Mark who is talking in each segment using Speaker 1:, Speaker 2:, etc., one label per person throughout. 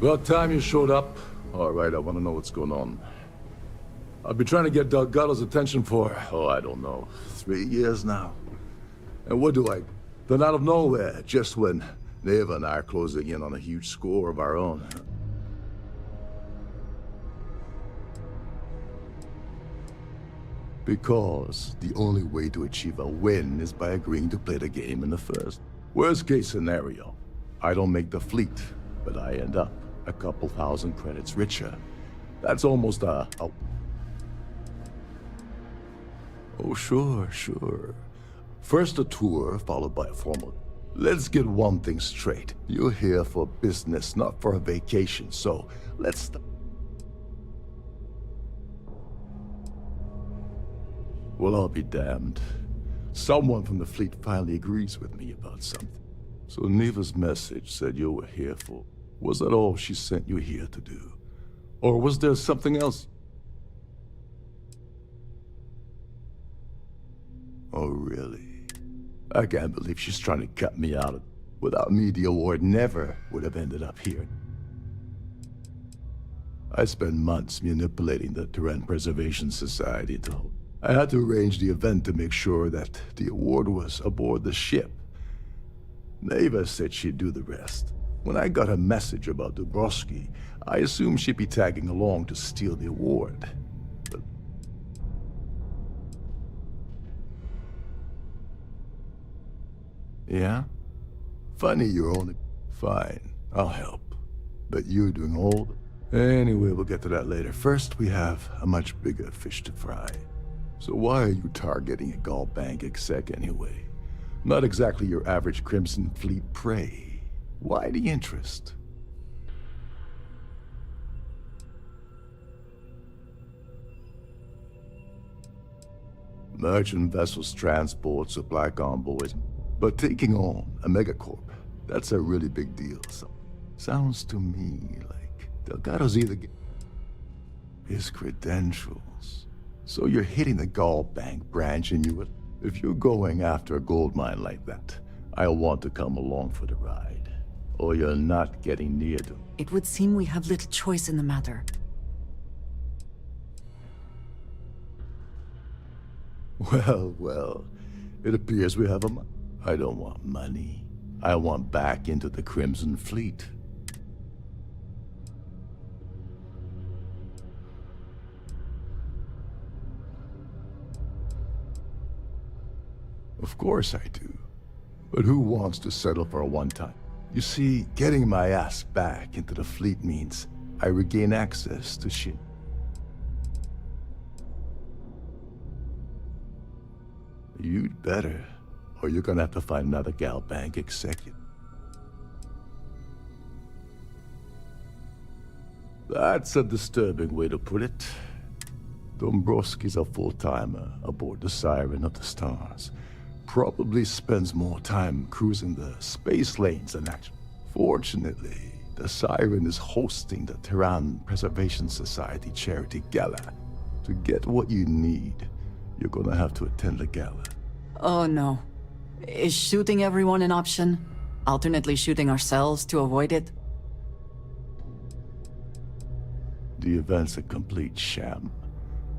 Speaker 1: About time you showed up. All right, I want to know what's going on. I've been trying to get Delgado's attention for, I don't know, 3 years now. And what do I... Then out of nowhere, just when Neva and I are closing in on a huge score of our own. Because the only way to achieve a win is by agreeing to play the game in the first. Worst case scenario, I don't make the fleet, but I end up a couple thousand credits richer. That's almost a... Oh, sure. First a tour, followed by a formal... Let's get one thing straight. You're here for business, not for a vacation, so let's... Well, I'll be damned. Someone from the fleet finally agrees with me about something. So Neva's message said you were here for... Was that all she sent you here to do? Or was there something else? Oh, really? I can't believe she's trying to cut me out. Without me, the award never would have ended up here. I spent months manipulating the Terran Preservation Society to... I had to arrange the event to make sure that the award was aboard the ship. Neva said she'd do the rest. When I got a message about Dubrovsky, I assumed she'd be tagging along to steal the award. But... Yeah? Funny you're only... Fine, I'll help. But you're doing all the... Anyway, we'll get to that later. First, we have a much bigger fish to fry. So why are you targeting a Gall Bank exec anyway? Not exactly your average Crimson Fleet prey. Why the interest? Merchant vessels transport supply convoys, but taking on a megacorp, that's a really big deal. So, sounds to me like Delgado's either his credentials. So you're hitting the Gall Bank branch and you... If you're going after a gold mine like that, I'll want to come along for the ride. Or you're not getting near them.
Speaker 2: It would seem we have little choice in the matter.
Speaker 1: Well, it appears we have I don't want money. I want back into the Crimson Fleet. Of course I do. But who wants to settle for a one-time? You see, getting my ass back into the fleet means I regain access to shit. You'd better, or you're gonna have to find another Gall Bank executive. That's a disturbing way to put it. Dombrowski's a full-timer aboard the Siren of the Stars. Probably spends more time cruising the space lanes than actually. Fortunately, the Siren is hosting the Terran Preservation Society charity gala. To get what you need, you're gonna have to attend the gala.
Speaker 2: Oh no. Is shooting everyone an option? Alternately shooting ourselves to avoid it?
Speaker 1: The event's a complete sham.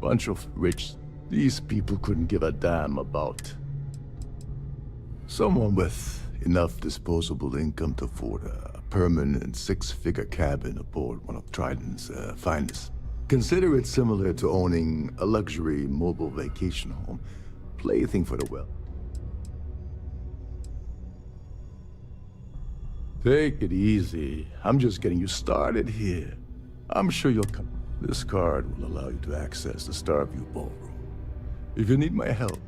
Speaker 1: Bunch of rich... These people couldn't give a damn about... Someone with enough disposable income to afford a permanent six-figure cabin aboard one of Trident's finest. Consider it similar to owning a luxury mobile vacation home. Plaything for the well. Take it easy. I'm just getting you started here. I'm sure you'll come. This card will allow you to access the Starview Ballroom. If you need my help,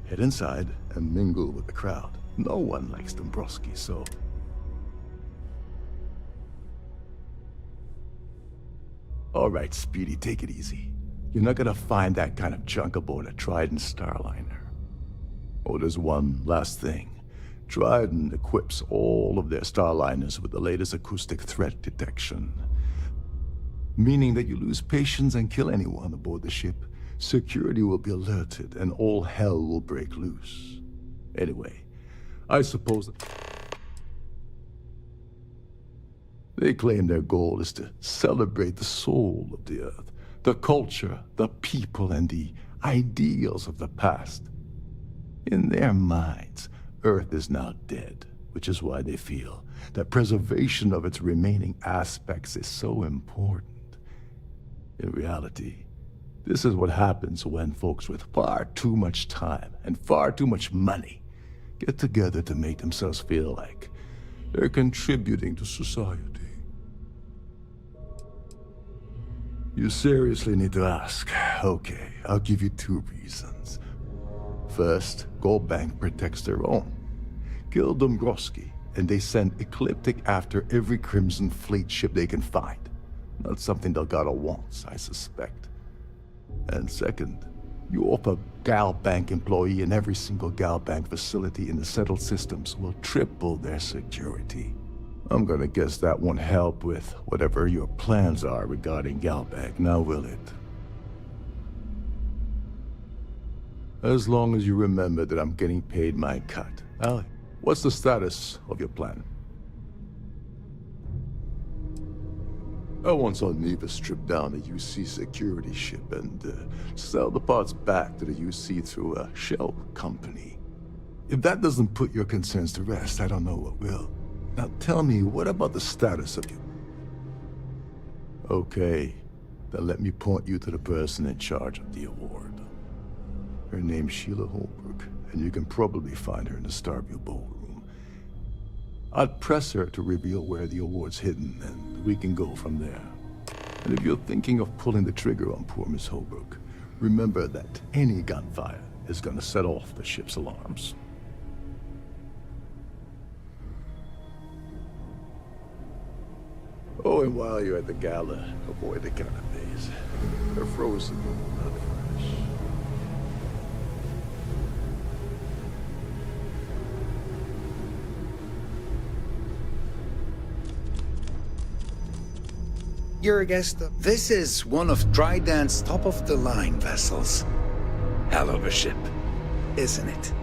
Speaker 1: head inside and mingle with the crowd. No one likes Dombrowski, so... All right, Speedy, take it easy. You're not gonna find that kind of junk aboard a Trident Starliner. Oh, there's one last thing. Trident equips all of their Starliners with the latest acoustic threat detection. Meaning that you lose patience and kill anyone aboard the ship, security will be alerted and all hell will break loose. Anyway, I suppose... They claim their goal is to celebrate the soul of the Earth, the culture, the people, and the ideals of the past. In their minds, Earth is now dead, which is why they feel that preservation of its remaining aspects is so important. In reality, this is what happens when folks with far too much time and far too much money get together to make themselves feel like they're contributing to society. You seriously need to ask. Okay, I'll give you 2 reasons. First, Gold Bank protects their own. Kill Dombrowski, and they send Ecliptic after every Crimson Fleet ship they can find. Not something Delgado wants, I suspect. And second, you offer Gal Bank employee in every single Gal Bank facility in the settled systems will triple their security. I'm gonna guess that won't help with whatever your plans are regarding Gal Bank, now will it? As long as you remember that I'm getting paid my cut. Allie, what's the status of your plan? I once saw Neva strip down a UC security ship and sell the parts back to the UC through a shell company. If that doesn't put your concerns to rest, I don't know what will. Now tell me, what about the status of you? Okay, then let me point you to the person in charge of the award. Her name's Sheila Holbrook, and you can probably find her in the Starview Ballroom. I'd press her to reveal where the award's hidden, and we can go from there. And if you're thinking of pulling the trigger on poor Miss Holbrook, remember that any gunfire is gonna set off the ship's alarms. Oh, and while you're at the gala, avoid the canapes. They're frozen, not fresh.
Speaker 3: You're a guest of... This is one of Trident's top-of-the-line vessels. Hell of a ship, isn't it?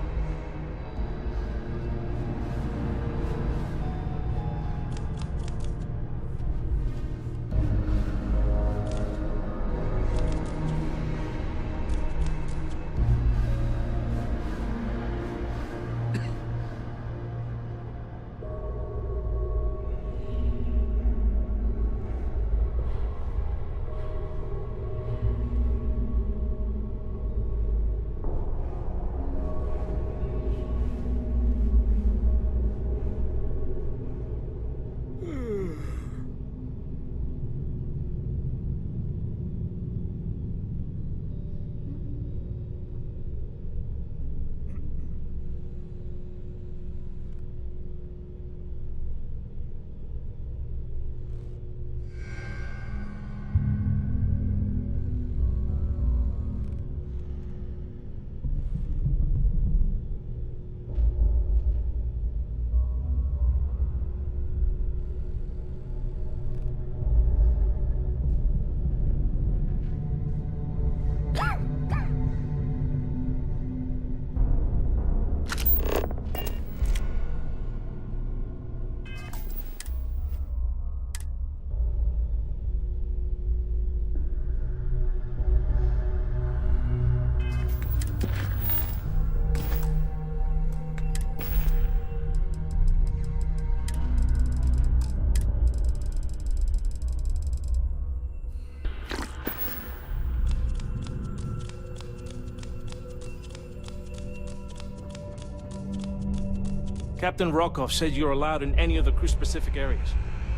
Speaker 4: Captain Rokov said you're allowed in any of the crew-specific areas.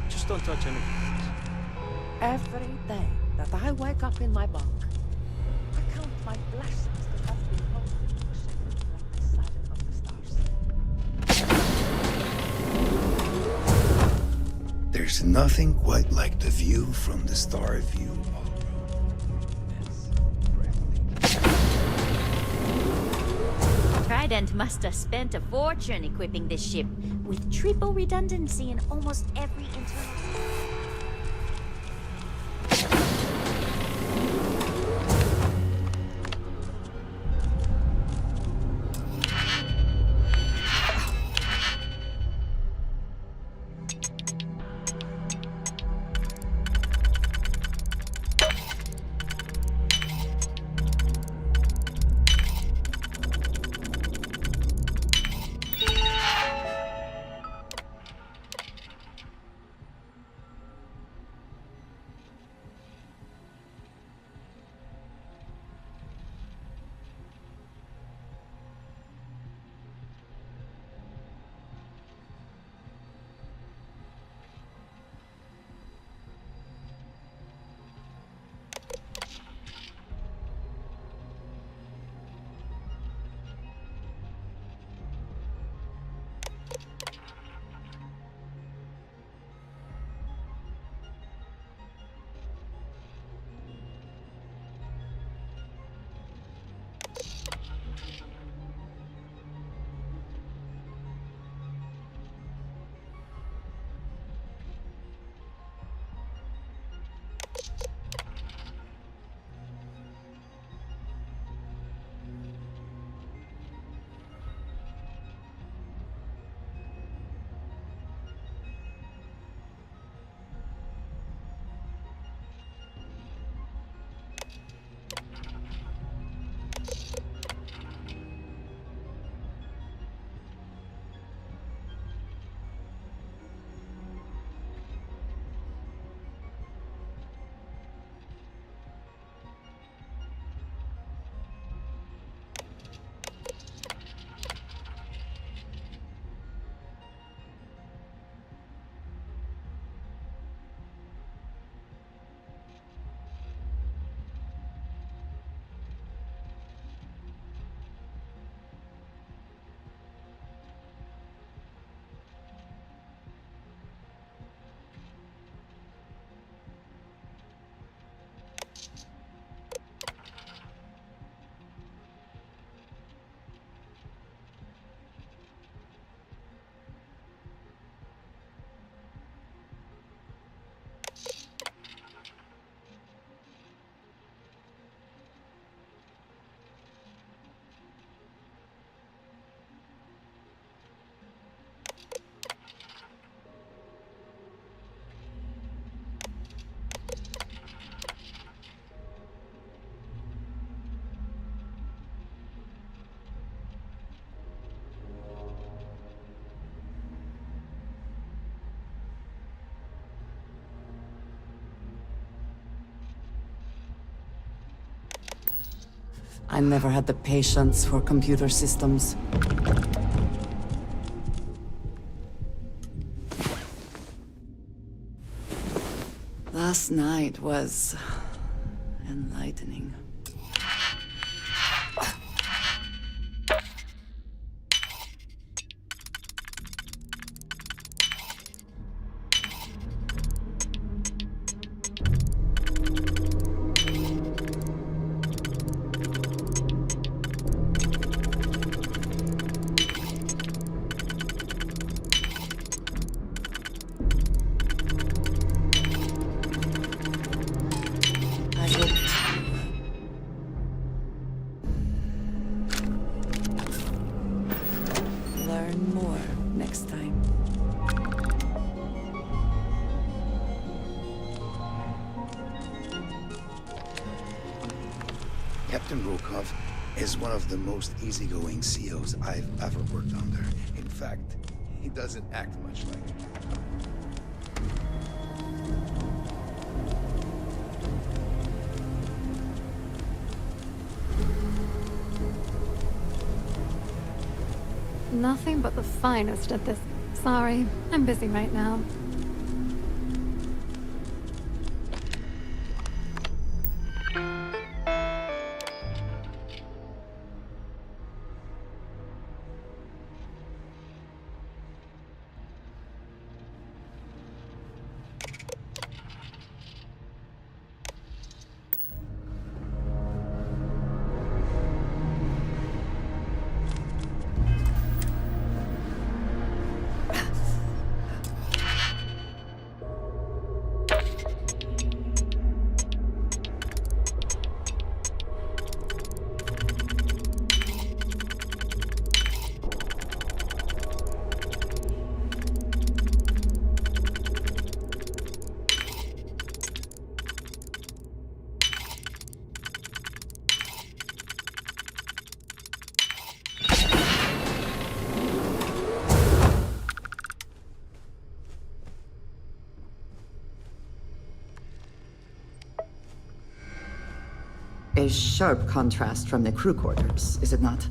Speaker 4: Just don't touch anything, please.
Speaker 5: Every day that I wake up in my bunk, I count my blessings that have been holding me safe like the silent of the stars.
Speaker 3: There's nothing quite like the view from the Starview Ballroom.
Speaker 6: Trident must have spent a fortune equipping this ship with triple redundancy in almost every internal.
Speaker 2: I never had the patience for computer systems. Last night was enlightening. Learn more next time.
Speaker 3: Captain Rokov is one of the most easygoing COs I've ever worked under. In fact, he doesn't act much like it.
Speaker 7: Nothing but the finest at this. Sorry, I'm busy right now.
Speaker 2: A sharp contrast from the crew quarters, is it not?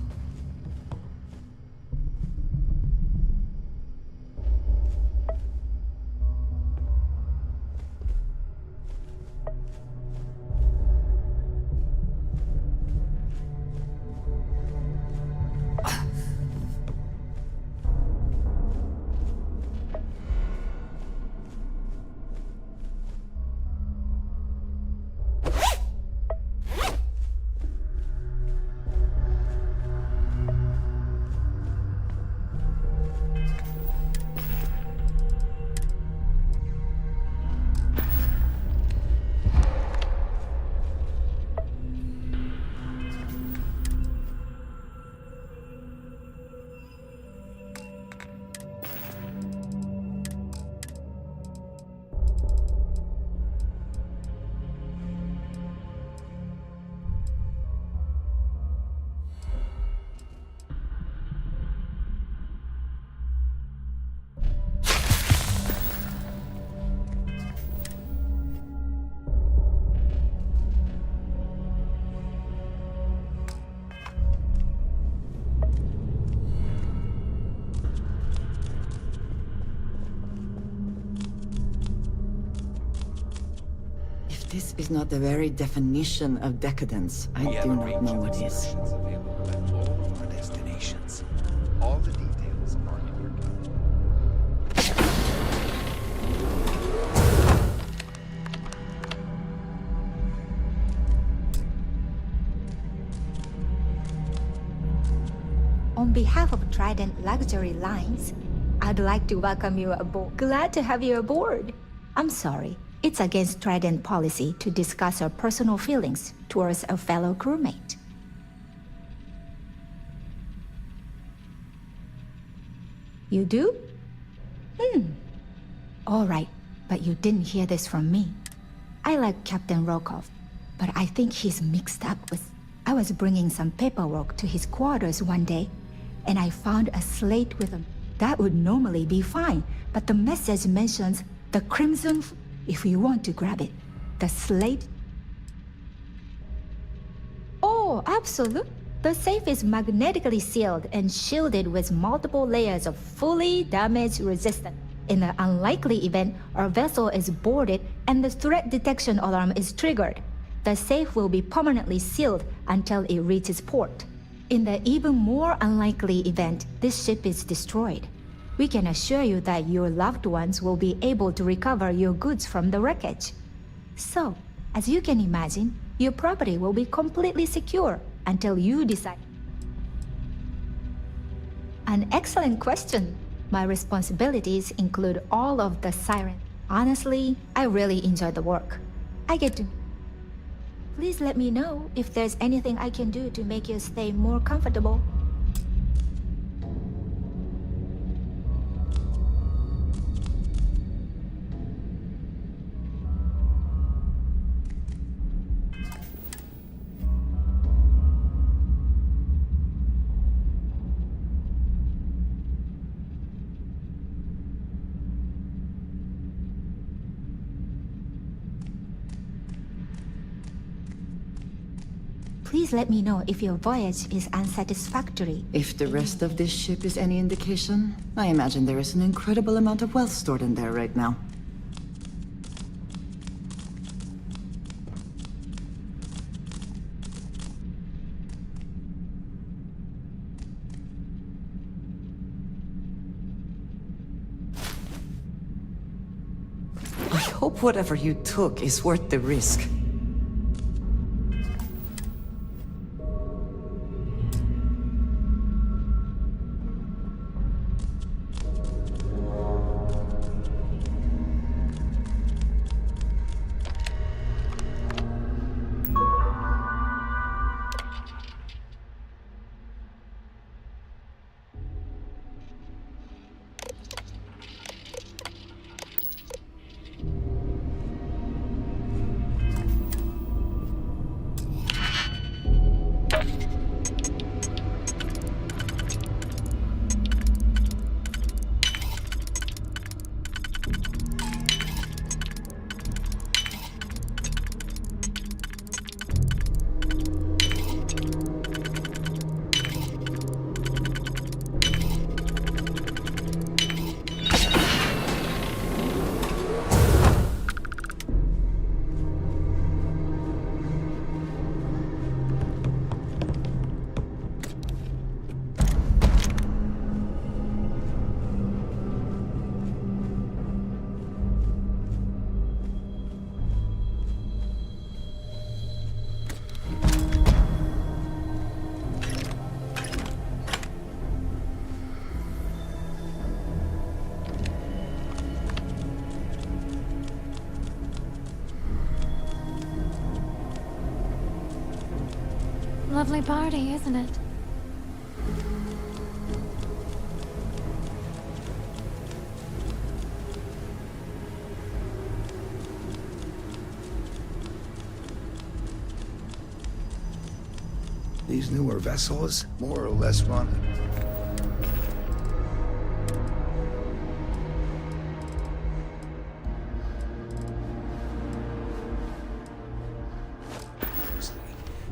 Speaker 2: This is not the very definition of decadence. I do not know what is.
Speaker 3: Available at all of our destinations. All the details are in your guide.
Speaker 8: On behalf of Trident Luxury Lines, I'd like to welcome you aboard. Glad to have you aboard. I'm sorry. It's against Trident policy to discuss our personal feelings towards a fellow crewmate. You do? All right, but you didn't hear this from me. I like Captain Rokov, but I think he's mixed up with... I was bringing some paperwork to his quarters one day, and I found a slate with a... That would normally be fine, but the message mentions the Crimson... If you want to grab it, the slate... Oh, I Absolutely. The safe is magnetically sealed and shielded with multiple layers of fully damage resistant. In the unlikely event our vessel is boarded and the threat detection alarm is triggered, the safe will be permanently sealed until it reaches port. In the even more unlikely event this ship is destroyed, we can assure you that your loved ones will be able to recover your goods from the wreckage. So, as you can imagine, your property will be completely secure until you decide. An excellent question. My responsibilities include all of the sirens. Honestly, I really enjoy the work. I get to... Please let me know if there's anything I can do to make your stay more comfortable. Please let me know if your voyage is unsatisfactory.
Speaker 2: If the rest of this ship is any indication, I imagine there is an incredible amount of wealth stored in there right now. I hope whatever you took is worth the risk.
Speaker 7: Lovely party, isn't it?
Speaker 3: These newer vessels more or less run.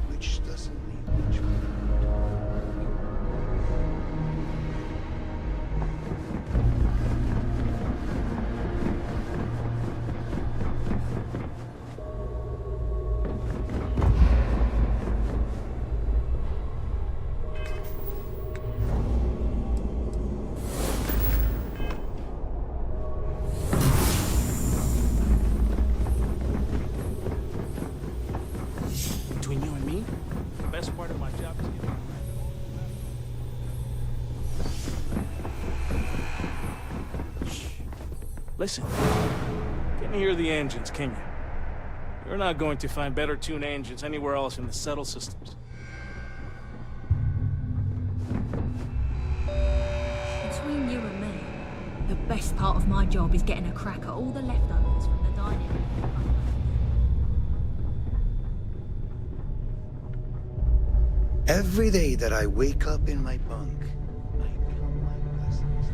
Speaker 3: Which doesn't mean much.
Speaker 4: Between you and me, the best part of my job is getting... Shh. Listen. Can you hear the engines, can you? You're not going to find better tuned engines anywhere else in the settle systems.
Speaker 9: Between you and me, the best part of my job is getting a crack at all the leftovers from the dining room.
Speaker 3: Every day that I wake up in my bunk, I count my blessings.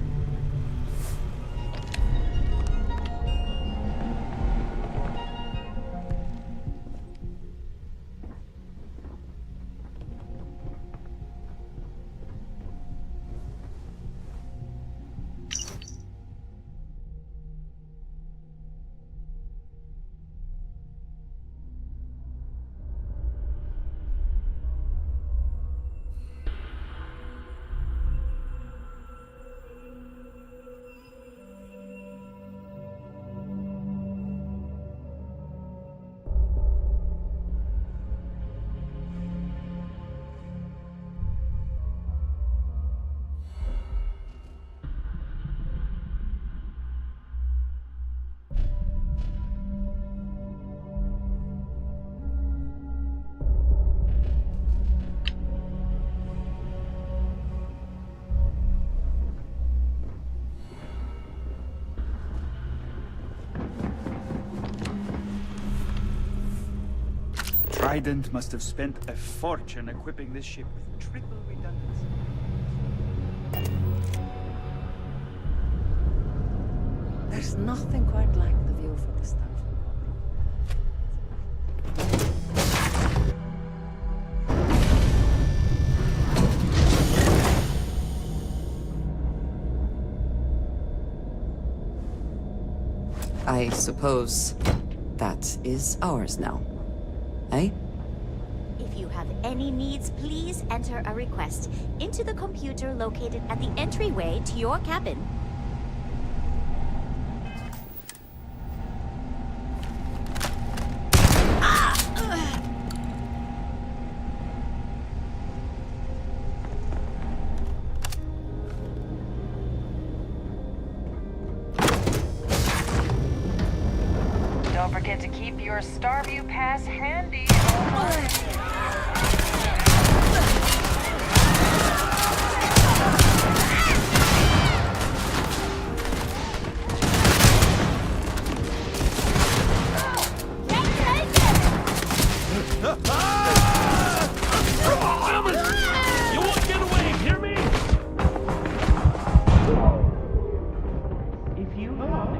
Speaker 10: Trident must have spent a fortune equipping this ship with triple redundancy.
Speaker 5: There's nothing quite like the view from the Starfleet.
Speaker 2: I suppose that is ours now. Eh?
Speaker 6: If you have any needs, please enter a request into the computer located at the entryway to your cabin.
Speaker 11: Don't forget to keep your Starview Pass handy.
Speaker 4: You won't get away, hear me? If you want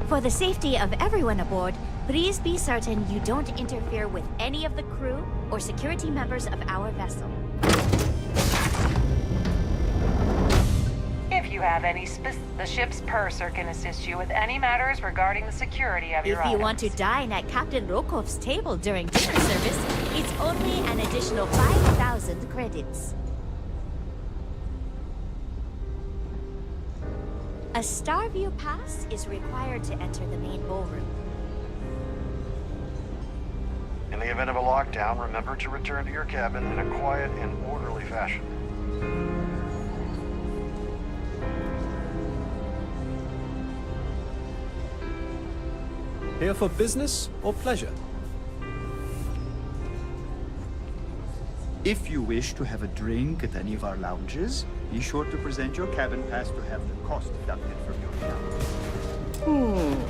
Speaker 6: For the safety of everyone aboard, please be certain you don't interfere with any of the crew or security members of our vessel.
Speaker 11: If you have any the ship's purser can assist you with any matters regarding the security of your
Speaker 6: If you
Speaker 11: items.
Speaker 6: want to dine at Captain Rokov's table during dinner service, it's only an additional 5,000 credits. A Starview Pass is required to enter the main ballroom.
Speaker 12: In the event of a lockdown, remember to return to your cabin in a quiet and orderly fashion.
Speaker 13: Here for business or pleasure?
Speaker 10: If you wish to have a drink at any of our lounges, be sure to present your cabin pass to have the cost deducted from your account.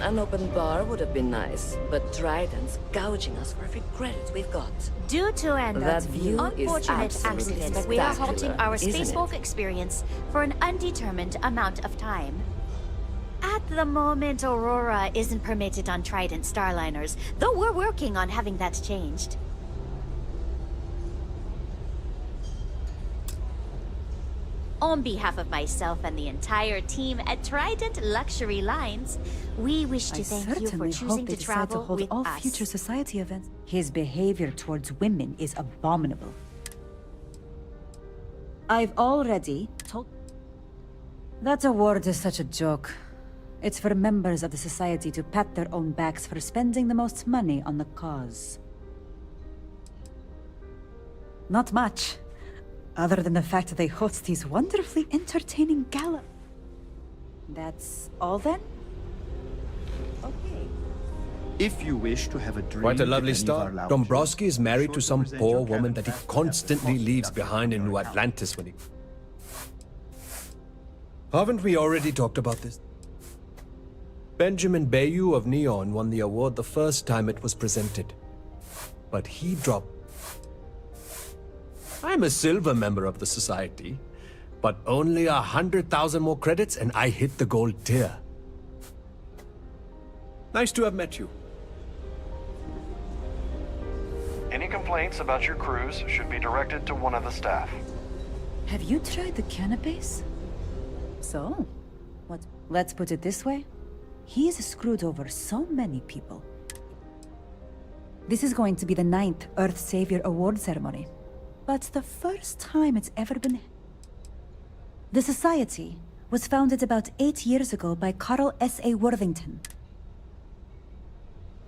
Speaker 5: An open bar would have been nice, but Trident's gouging us for every credit we've got.
Speaker 6: Due to an
Speaker 5: That view is
Speaker 6: unfortunate
Speaker 5: absolutely
Speaker 6: accident, we are halting
Speaker 5: spectacular,
Speaker 6: our
Speaker 5: isn't
Speaker 6: spacewalk
Speaker 5: it?
Speaker 6: experience for an undetermined amount of time. At the moment, Aurora isn't permitted on Trident Starliners, though we're working on having that changed. On behalf of myself and the entire team at Trident Luxury Lines, we wish to thank you for choosing to travel
Speaker 14: hold
Speaker 6: with
Speaker 14: all
Speaker 6: us.
Speaker 14: future society events. His behavior towards women is abominable. I've already told... That award is such a joke. It's for members of the society to pat their own backs for spending the most money on the cause. Not much. Other than the fact that they host these wonderfully entertaining gala... That's all then? Okay.
Speaker 10: If you wish to have a drink,
Speaker 13: Quite a
Speaker 10: at
Speaker 13: lovely
Speaker 10: any of our
Speaker 13: start.
Speaker 10: lounges,
Speaker 13: Dombrowski is married
Speaker 10: be
Speaker 13: to
Speaker 10: sure
Speaker 13: some
Speaker 10: present
Speaker 13: poor
Speaker 10: your
Speaker 13: woman
Speaker 10: cabin
Speaker 13: that he
Speaker 10: pass to have the
Speaker 13: constantly
Speaker 10: cost
Speaker 13: leaves
Speaker 10: deducted
Speaker 13: behind
Speaker 10: from
Speaker 13: in
Speaker 10: your
Speaker 13: New
Speaker 10: account.
Speaker 13: Atlantis when he... Haven't we already talked about this? Benjamin Bayou of Neon won the award the first time it was presented. But he dropped... I'm a silver member of the society, but only 100,000 more credits and I hit the gold tier. Nice to have met you.
Speaker 12: Any complaints about your cruise should be directed to one of the staff.
Speaker 14: Have you tried the cannabis? So, what? Let's put it this way. He's screwed over so many people. This is going to be the 9th Earth Savior Award ceremony. But the first time it's ever been... The Society was founded about 8 years ago by Carl S.A. Worthington.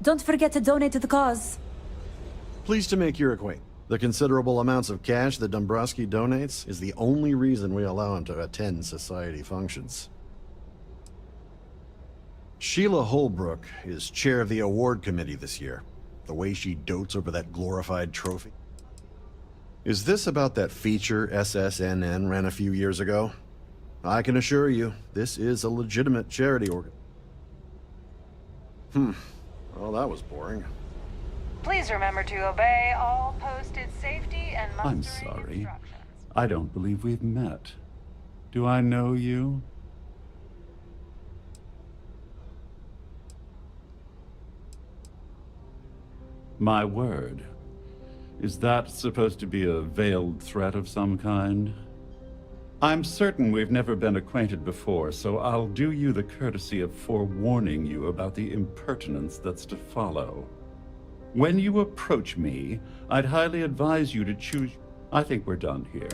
Speaker 14: Don't forget to donate to the cause.
Speaker 15: Pleased to make your acquaintance. The considerable amounts of cash that Dombrowski donates is the only reason we allow him to attend society functions. Sheila Holbrook is chair of the award committee this year. The way she dotes over that glorified trophy. Is this about that feature SSNN ran a few years ago? I can assure you, this is a legitimate charity organ. Well, that was boring.
Speaker 11: Please remember to obey all posted safety and
Speaker 16: I'm
Speaker 11: mustering
Speaker 16: sorry.
Speaker 11: instructions.
Speaker 16: I don't believe we've met. Do I know you? My word. Is that supposed to be a veiled threat of some kind? I'm certain we've never been acquainted before, so I'll do you the courtesy of forewarning you about the impertinence that's to follow. When you approach me, I'd highly advise you to choose... I think we're done here.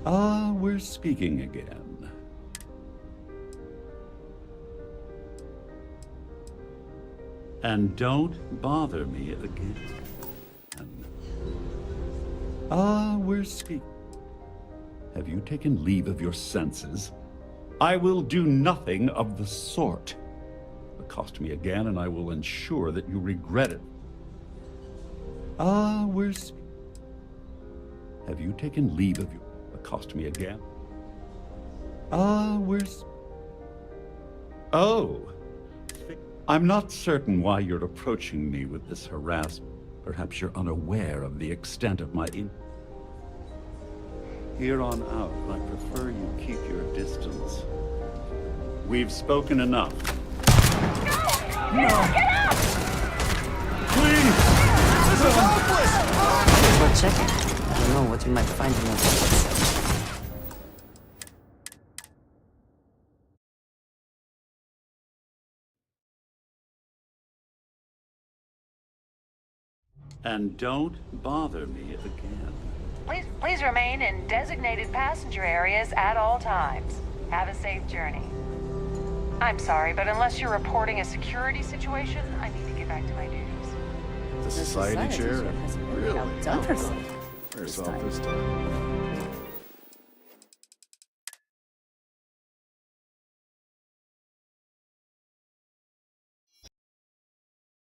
Speaker 16: Ah, we're speaking again. And don't bother me again. Ah, we're speaking. Have you taken leave of your senses? I will do nothing of the sort. Accost me again, and I will ensure that you regret it. Ah, we're speaking. Have you taken leave of your... Accost me again? Ah, we're... Oh. I'm not certain why you're approaching me with this harassment. Perhaps you're unaware of the extent of my Here on out, I prefer you keep your distance. We've spoken enough.
Speaker 11: No! Get up!
Speaker 16: Please!
Speaker 2: This is hopeless! Here's what check. I don't know what you might find in your pockets.
Speaker 16: And don't bother me again.
Speaker 11: Please remain in designated passenger areas at all times. Have a safe journey. I'm sorry, but unless you're reporting a security situation, I need to get back to my duties.
Speaker 15: The society chair?
Speaker 14: has really
Speaker 15: Really?
Speaker 14: outdone herself
Speaker 15: Herself this time.